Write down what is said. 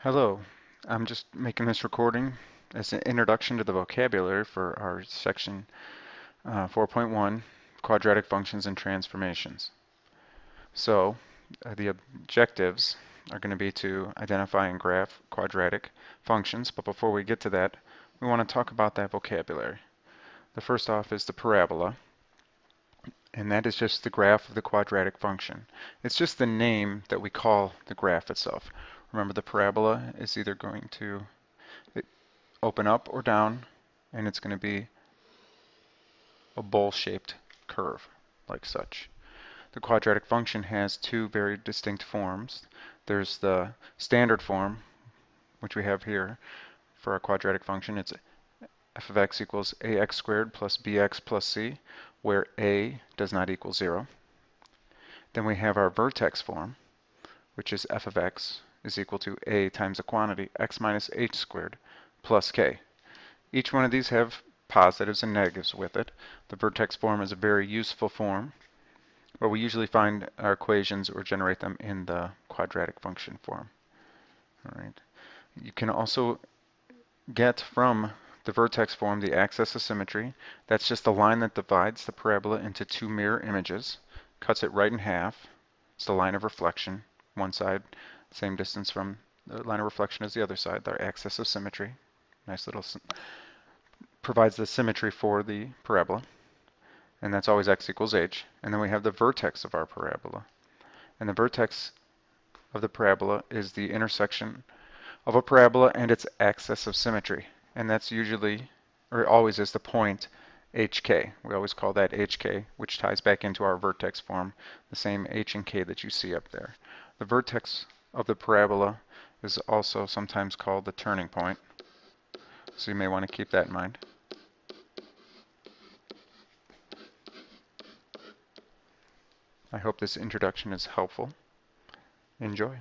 Hello, I'm just making this recording as an introduction to the vocabulary for our section 4.1, Quadratic Functions and Transformations. So, the objectives are going to be to identify and graph quadratic functions, but before we get to that, we want to talk about that vocabulary. The first off is the parabola, and that is just the graph of the quadratic function. It's just the name that we call the graph itself. Remember, the parabola is either going to open up or down, and it's going to be a bowl-shaped curve, like such. The quadratic function has two very distinct forms. There's the standard form, which we have here for our quadratic function. It's f of x equals ax squared plus bx plus c, where a does not equal 0. Then we have our vertex form, which is f of x is equal to a times a quantity x minus h squared plus k. Each one of these have positives and negatives with it. The vertex form is a very useful form, where we usually find our equations or generate them in the quadratic function form. All right. You can also get from the vertex form the axis of symmetry. That's just the line that divides the parabola into two mirror images, cuts it right in half. It's the line of reflection. One side, same distance from the line of reflection as the other side, our axis of symmetry. Nice little provides the symmetry for the parabola, and that's always x equals h. And then we have the vertex of our parabola. And the vertex of the parabola is the intersection of a parabola and its axis of symmetry. And that's usually, or always is, the point hk. We always call that hk, which ties back into our vertex form, the same h and k that you see up there. The vertex of the parabola is also sometimes called the turning point, so you may want to keep that in mind. I hope this introduction is helpful. Enjoy.